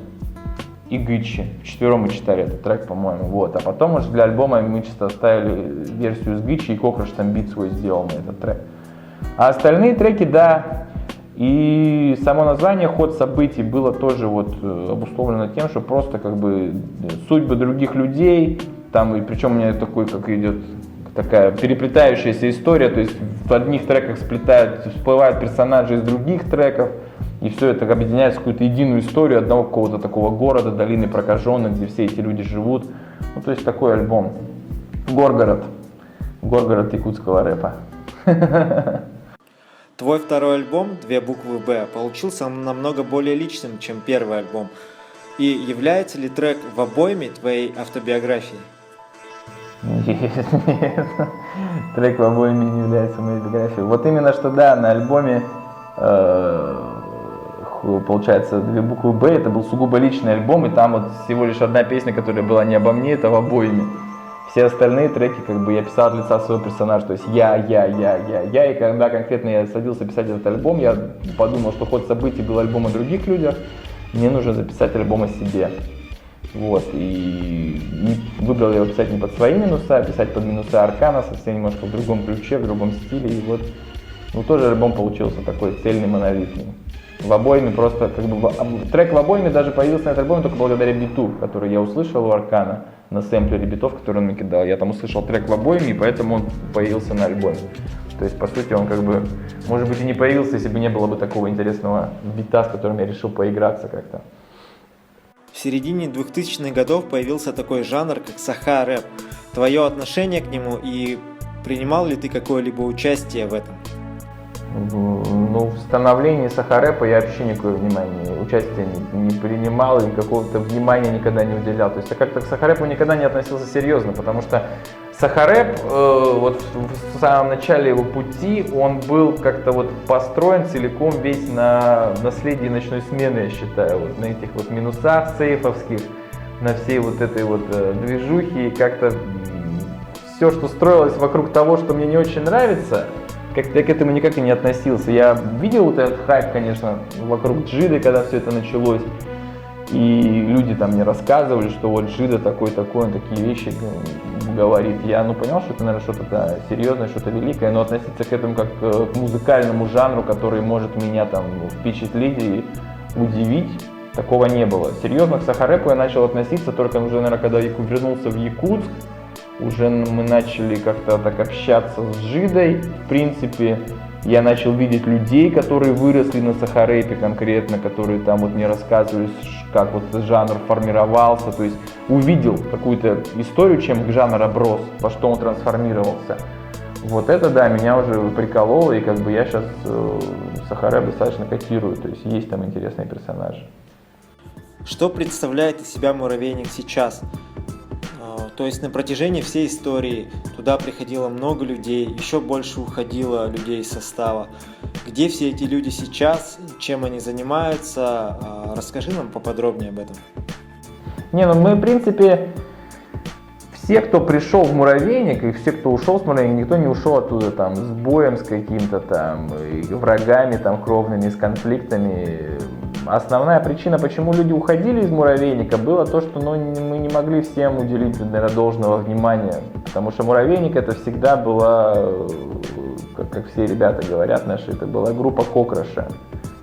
и Гычи. Вчетвером мы читали этот трек, по-моему. Вот. А потом уже для альбома мы чисто оставили версию с Гычи, и Кокраш там бит свой сделал на этот трек. А остальные треки, да. И само название «Ход событий» было тоже вот обусловлено тем, что просто как бы судьбы других людей, там, и причем у меня такой, как идет такая переплетающаяся история, то есть в одних треках всплывают персонажи из других треков, и все это объединяется в какую-то единую историю одного какого-то такого города, долины прокаженных, где все эти люди живут. Ну, то есть такой альбом. Горгород якутского рэпа. Твой второй альбом «Две буквы Б» получился намного более личным, чем первый альбом. И является ли трек в обойме твоей автобиографией? Нет, трек в обойме не является моей биографией. Вот именно что да, на альбоме получается «Две буквы Б» это был сугубо личный альбом, и там вот всего лишь одна песня, которая была не обо мне, это в обойме. Все остальные треки как бы я писал от лица своего персонажа, то есть я, и когда конкретно я садился писать этот альбом, я подумал, что «Ход событий» был альбом о других людях, мне нужно записать альбом о себе. Вот, и выбрал его писать не под свои минуса, а писать под минуса Аркана, совсем немножко в другом ключе, в другом стиле, и вот, ну тоже альбом получился такой цельный, монолитный. В обойме просто, как бы, трек в обойме даже появился на этом альбоме только благодаря биту, который я услышал у Аркана на сэмплере битов, который он мне кидал. Я там услышал трек в обойме, и поэтому он появился на альбоме. То есть, по сути, он как бы, может быть, и не появился, если бы не было бы такого интересного бита, с которым я решил поиграться как-то. В середине 2000-х годов появился такой жанр, как саха-рэп. Твое отношение к нему и принимал ли ты какое-либо участие в этом? Ну, в становлении саха-рэпа я вообще никакого участия не принимал и какого-то внимания никогда не уделял. То есть я как-то к саха-рэпу никогда не относился серьезно, потому что саха-рэп вот в самом начале его пути, он был как-то вот построен целиком весь на наследии ночной смены, я считаю, вот на этих вот минусах сейфовских, на всей вот этой вот движухе, и как-то все, что строилось вокруг того, что мне не очень нравится, как-то я к этому никак и не относился. Я видел вот этот хайп, конечно, вокруг Джиды, когда все это началось. И люди там мне рассказывали, что вот Джида такой-такой, он такие вещи говорит. Я понял, что это, наверное, что-то серьезное, что-то великое, но относиться к этому как к музыкальному жанру, который может меня там впечатлить и удивить, такого не было. Серьезно к саха-рэпу я начал относиться только уже, наверное, когда я вернулся в Якутск. Уже мы начали как-то так общаться с Джидой, в принципе, я начал видеть людей, которые выросли на саха-рэпе конкретно, которые там вот мне рассказывали, как вот жанр формировался, то есть увидел какую-то историю, чем жанр оброс, во что он трансформировался. Вот это, да, меня уже прикололо, и как бы я сейчас саха-рэп достаточно котирую, то есть есть там интересные персонажи. Что представляет из себя «Муравейник» сейчас? То есть на протяжении всей истории туда приходило много людей, еще больше уходило людей из состава. Где все эти люди сейчас, чем они занимаются? Расскажи нам поподробнее об этом. Мы, в принципе, все, кто пришел в «Муравейник», и все, кто ушел с «Муравейника», никто не ушел оттуда там с боем, с каким-то там врагами там кровными, с конфликтами. Основная причина, почему люди уходили из «Муравейника», было то, что мы не могли всем уделить, наверное, должного внимания. Потому что «Муравейник» это всегда была, как все ребята говорят наши, это была группа Кокраша.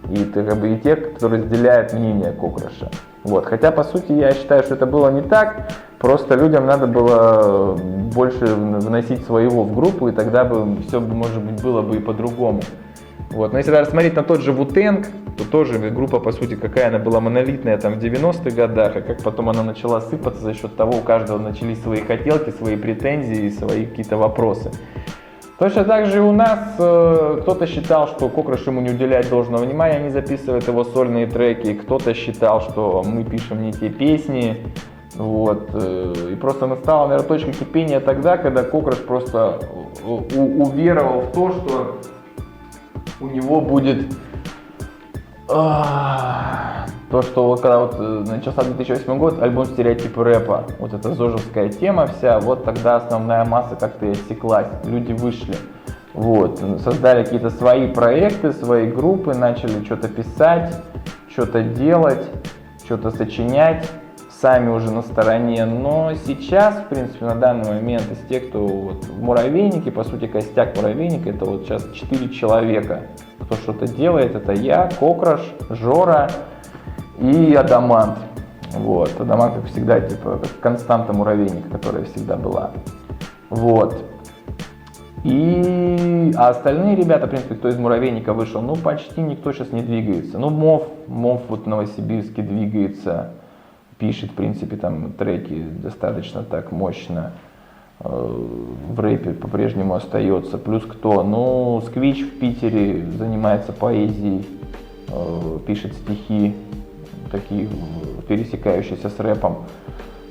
И это как бы и те, кто разделяет мнение Кокраша. Вот. Хотя, по сути, я считаю, что это было не так. Просто людям надо было больше вносить своего в группу, и тогда бы все, может быть, было бы и по-другому. Вот. Но если даже смотреть на тот же Wu-Tang, то тоже группа, по сути, какая она была монолитная там в 90-х годах, а как потом она начала сыпаться за счет того, у каждого начались свои хотелки, свои претензии, свои какие-то вопросы. Точно так же и у нас кто-то считал, что Кокраш ему не уделяет должного внимания, не записывает его сольные треки, кто-то считал, что мы пишем не те песни. Вот. И просто настала, наверное, точка кипения тогда, когда Кокраш просто уверовал в то, что у него будет то, что вот когда вот начался 2008 год, альбом «Стереотипы рэпа», вот эта зожевская тема вся, вот тогда основная масса как-то и отсеклась, люди вышли, вот, создали какие-то свои проекты, свои группы, начали что-то писать, что-то делать, что-то сочинять, сами уже на стороне, но сейчас, в принципе, на данный момент из тех, кто вот в «Муравейнике», по сути, костяк «Муравейника», это вот сейчас 4 человека, кто что-то делает, это я, Кокраш, Жора и Адамант. Вот, Адамант, как всегда, типа, как константа «Муравейника», которая всегда была. Вот. А остальные ребята, в принципе, кто из «Муравейника» вышел, ну, почти никто сейчас не двигается. Ну, Мов вот в Новосибирске двигается, пишет, в принципе, там треки достаточно так мощно, в рэпе по-прежнему остается. Плюс кто? Ну, Сквич в Питере занимается поэзией, пишет стихи, такие пересекающиеся с рэпом.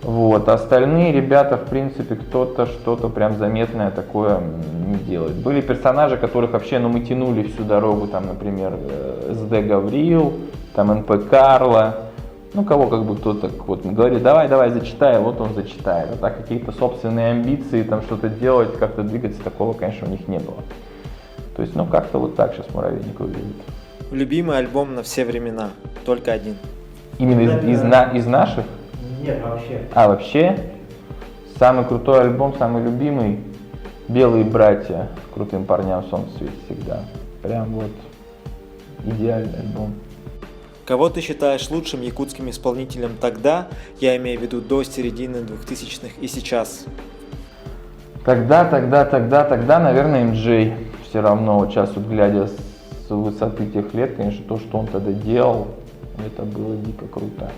Вот. Остальные ребята, в принципе, кто-то что-то прям заметное такое не делает. Были персонажи, которых вообще, ну, мы тянули всю дорогу, там, например, СД Гаврил, там, НП Карла. Ну, кого как бы кто-то вот говорит, давай, зачитай, вот он зачитает. А так какие-то собственные амбиции, там что-то делать, как-то двигаться, такого, конечно, у них не было. То есть, ну, как-то вот так сейчас «Муравейник» выглядит. Любимый альбом на все времена, только один. Именно из наших? Нет, вообще. А, вообще? Самый крутой альбом, самый любимый «Белые братья», крутым парням солнце светит всегда. Прям вот идеальный альбом. Кого ты считаешь лучшим якутским исполнителем тогда, я имею в виду до середины 2000-х и сейчас? Тогда, наверное, МД. Все равно, вот сейчас вот глядя с высоты тех лет, конечно, то, что он тогда делал, это было дико круто.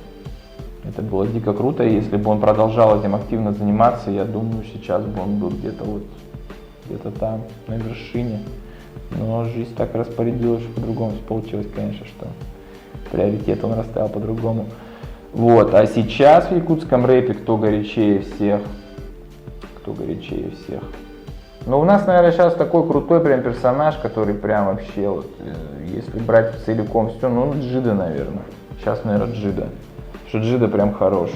Это было дико круто, и если бы он продолжал этим активно заниматься, я думаю, сейчас бы он был где-то там, на вершине. Но жизнь так распорядилась, что по-другому получилось, конечно, что приоритет он расставил по-другому. Вот, а сейчас в якутском рэпе кто горячее всех? Ну, у нас, наверное, сейчас такой крутой прям персонаж, который прям вообще вот, если брать целиком все, ну, Джида, наверное. Сейчас, наверное, Джида. Что Джида прям хорош.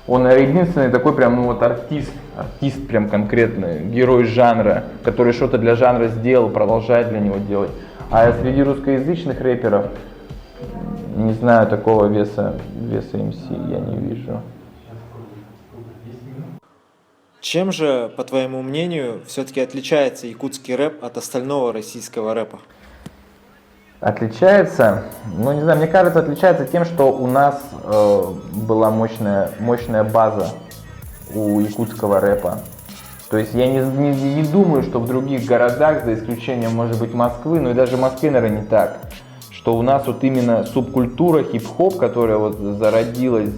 Он, наверное, единственный такой прям, ну, вот артист прям конкретный, герой жанра, который что-то для жанра сделал, продолжает для него делать. А среди русскоязычных рэперов, не знаю, такого веса МС я не вижу. Чем же, по твоему мнению, все-таки отличается якутский рэп от остального российского рэпа? Отличается, ну не знаю, мне кажется, отличается тем, что у нас была мощная база у якутского рэпа. То есть я не думаю, что в других городах, за исключением, может быть, Москвы, но и даже Москвы, наверное, не так, что у нас вот именно субкультура хип-хоп, которая вот зародилась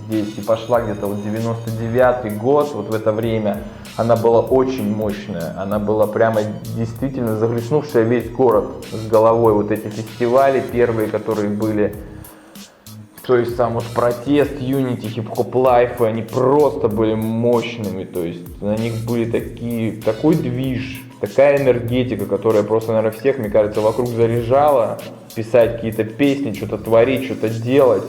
здесь и пошла где-то вот 99-й год, вот в это время, она была очень мощная, она была прямо действительно захлестнувшая весь город с головой. Вот эти фестивали первые, которые были, то есть сам вот протест, Unity, хип-хоп лайфы, они просто были мощными, то есть на них были такой движ, такая энергетика, которая просто, наверное, всех, мне кажется, вокруг заряжала писать какие-то песни, что-то творить, что-то делать.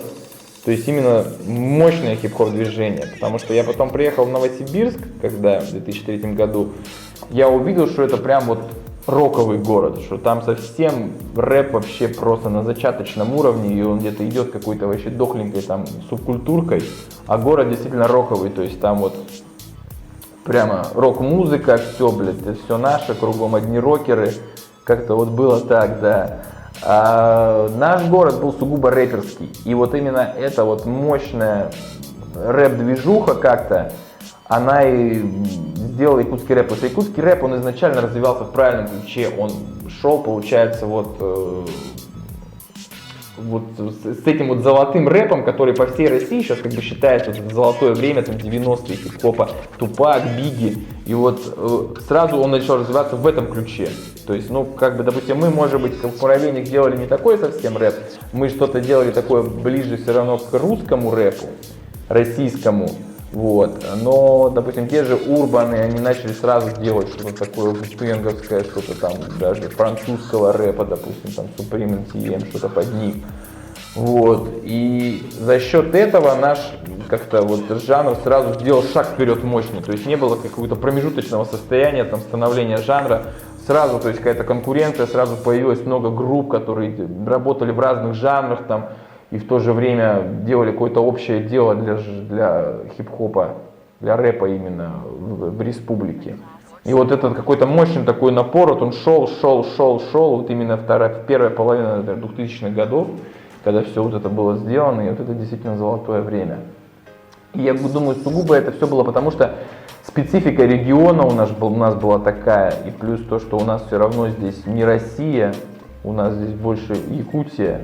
То есть именно мощное хип-хоп движение, потому что я потом приехал в Новосибирск, когда в 2003 году, я увидел, что это прям вот роковый город, что там совсем рэп вообще просто на зачаточном уровне, и он где-то идет какой-то вообще дохленькой там субкультуркой, а город действительно роковый, то есть там вот прямо рок-музыка, все, блядь, это все наше, кругом одни рокеры, как-то вот было так, да. А наш город был сугубо рэперский, и вот именно эта вот мощная рэп-движуха как-то, она и сделала якутский рэп. Потому что якутский рэп, он изначально развивался в правильном ключе, он шел, получается, вот вот с этим вот золотым рэпом, который по всей России сейчас как бы считается вот, золотое время, там 90-е хип-хопа, Тупак, Бигги, и вот сразу он начал развиваться в этом ключе. То есть, ну, как бы, допустим, мы, может быть, как Муравейник делали не такой совсем рэп, мы что-то делали такое ближе все равно к русскому рэпу, российскому, вот, но, допустим, те же Урбаны, они начали сразу делать что-то такое вустенговское, что-то там, даже французского рэпа, допустим, там, Supreme NTM, что-то под них, вот, и за счет этого наш, как-то вот, жанр сразу сделал шаг вперед мощный, то есть не было какого-то промежуточного состояния, там, становления жанра, сразу, то есть какая-то конкуренция, сразу появилось много групп, которые работали в разных жанрах, там, и в то же время делали какое-то общее дело для хип-хопа, для рэпа именно в республике. И вот этот какой-то мощный такой напор, вот он шел, вот именно первая половина 2000-х годов, когда все вот это было сделано, и вот это действительно золотое время. И я думаю, сугубо это все было потому, что специфика региона у нас была такая, и плюс то, что у нас все равно здесь не Россия, у нас здесь больше Якутия.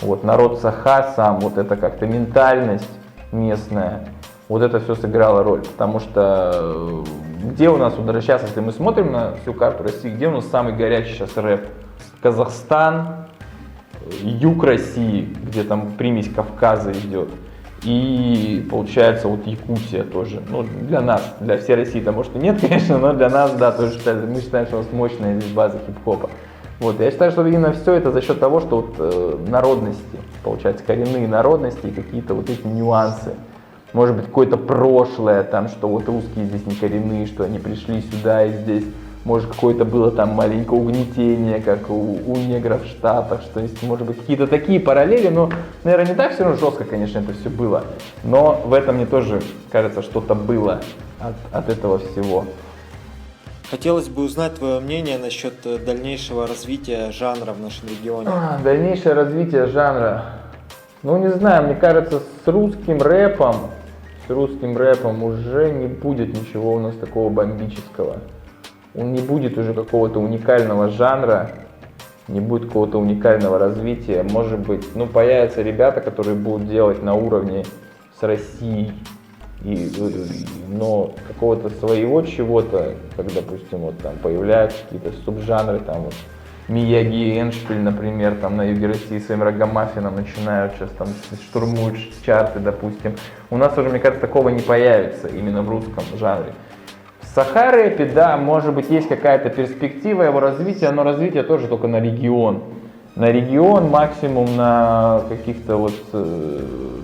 Вот, народ Саха сам, вот это как-то ментальность местная, вот это все сыграло роль, потому что где у нас, вот сейчас, если мы смотрим на всю карту России, где у нас самый горячий сейчас рэп? Казахстан, юг России, где там примесь Кавказа идет, и получается вот Якутия тоже, ну для нас, для всей России-то может и нет, конечно, но для нас, да, тоже мы считаем, что у нас мощная здесь база хип-хопа. Вот, я считаю, что именно все это за счет того, что вот, народности, получается, коренные народности и какие-то вот эти нюансы. Может быть, какое-то прошлое, там, что вот русские здесь не коренные, что они пришли сюда и здесь, может, какое-то было там маленькое угнетение, как у негров в Штатах, что есть, может быть, какие-то такие параллели, но, наверное, не так все равно жестко, конечно, это все было, но в этом мне тоже, кажется, что-то было от этого всего. Хотелось бы узнать твое мнение насчет дальнейшего развития жанра в нашем регионе. Дальнейшее развитие жанра. Ну, не знаю, мне кажется, с русским рэпом уже не будет ничего у нас такого бомбического. Он не будет уже какого-то уникального жанра, не будет какого-то уникального развития. Может быть, ну, появятся ребята, которые будут делать на уровне с Россией. Но какого-то своего чего-то, как, допустим, вот там появляются какие-то субжанры, там вот Мияги и Эншпиль, например, там на юге России своим рагамаффином начинают сейчас там штурмуют чарты, допустим. У нас уже, мне кажется, такого не появится именно в русском жанре. В Саха-рэпе, да, может быть, есть какая-то перспектива его развития, но развитие тоже только на регион. На регион, максимум на каких-то вот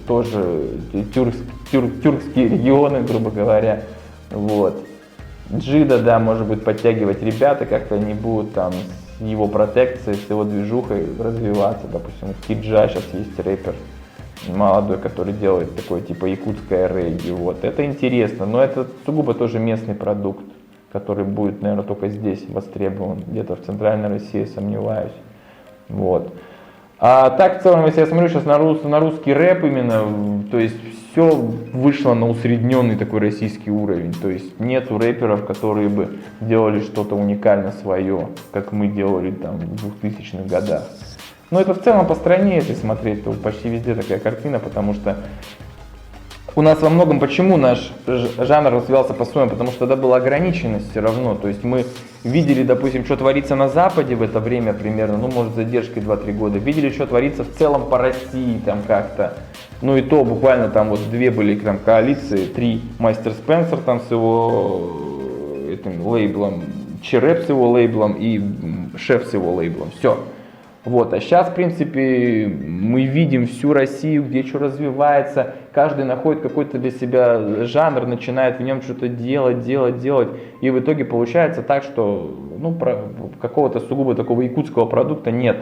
тоже тюркские регионы, грубо говоря. Вот. Джида, да, может быть, подтягивать ребята, как-то они будут там с его протекцией, с его движухой развиваться. Допустим, Киджа сейчас есть рэпер молодой, который делает такое типа якутское регги. Вот. Это интересно, но это сугубо тоже местный продукт, который будет, наверное, только здесь востребован. Где-то в центральной России, сомневаюсь. Вот. А так, в целом, если я смотрю сейчас на русский рэп именно, то есть все вышло на усредненный такой российский уровень. То есть нету рэперов, которые бы делали что-то уникально свое, как мы делали там в 2000-х годах. Но это в целом по стране, если смотреть, то почти везде такая картина, потому что у нас во многом, почему наш жанр развивался по-своему, потому что тогда была ограниченность все равно, то есть мы видели, допустим, что творится на Западе в это время примерно, ну может с задержкой 2-3 года, видели, что творится в целом по России там как-то, ну и то буквально там вот две были там коалиции, 3, Мастер Спенсер там с его этим лейблом, Череп с его лейблом и Шеф с его лейблом, все. Вот, а сейчас, в принципе, мы видим всю Россию, где что развивается, каждый находит какой-то для себя жанр, начинает в нем что-то делать, и в итоге получается так, что ну, какого-то сугубо такого якутского продукта нет.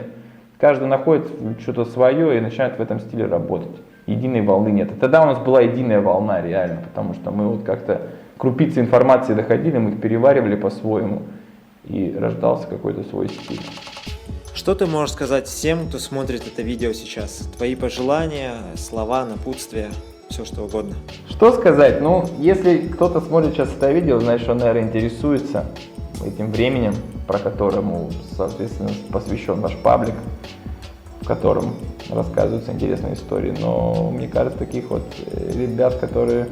Каждый находит что-то свое и начинает в этом стиле работать. Единой волны нет. И тогда у нас была единая волна реально, потому что мы вот как-то крупицы информации доходили, мы их переваривали по-своему, и рождался какой-то свой стиль. Что ты можешь сказать всем, кто смотрит это видео сейчас? Твои пожелания, слова, напутствия, все что угодно. Что сказать? Ну, если кто-то смотрит сейчас это видео, значит, он, наверное, интересуется этим временем, про которому, соответственно, посвящен наш паблик. в котором рассказываются интересные истории. Но мне кажется, таких вот ребят, которые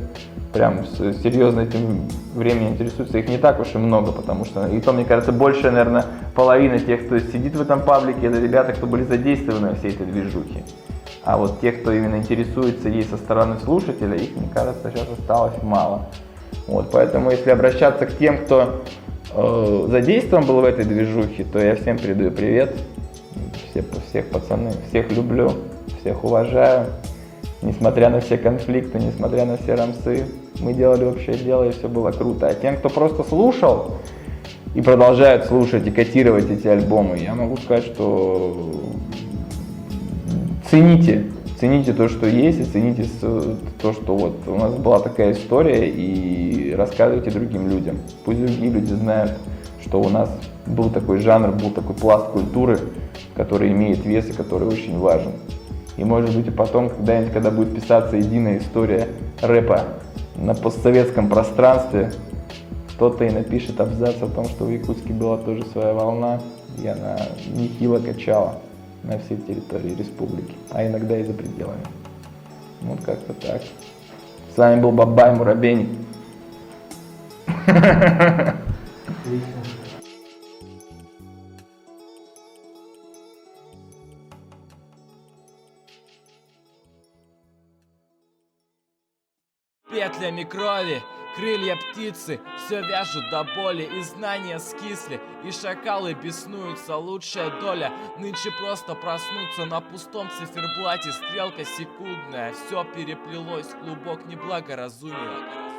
прям серьезно этим временем интересуются, их не так уж и много, потому что, и то, мне кажется, больше, наверное, половина тех, кто сидит в этом паблике, это ребята, кто были задействованы во всей этой движухе. А вот тех, кто именно интересуется ей со стороны слушателя, их, мне кажется, сейчас осталось мало. Вот, поэтому, если обращаться к тем, кто задействован был в этой движухе, то я всем передаю привет. Всех пацаны, всех люблю, всех уважаю. Несмотря на все конфликты, несмотря на все рамсы, мы делали общее дело, и все было круто. А тем, кто просто слушал и продолжает слушать и котировать эти альбомы, я могу сказать, что цените то, что есть, и цените то, что вот у нас была такая история, и рассказывайте другим людям. Пусть другие люди знают, что у нас был такой жанр, был такой пласт культуры, который имеет вес и который очень важен. И может быть и потом, когда-нибудь, когда будет писаться единая история рэпа на постсоветском пространстве, кто-то и напишет абзац о том, что в Якутске была тоже своя волна, и она нехило качала на всей территории республики, а иногда и за пределами. Вот как-то так. С вами был Бабай Мурабейник. Петлями крови, крылья птицы, все вяжут до боли, и знания скисли, и шакалы беснуются, лучшая доля нынче просто проснуться на пустом циферблате, стрелка секундная, все переплелось, клубок неблагоразумия.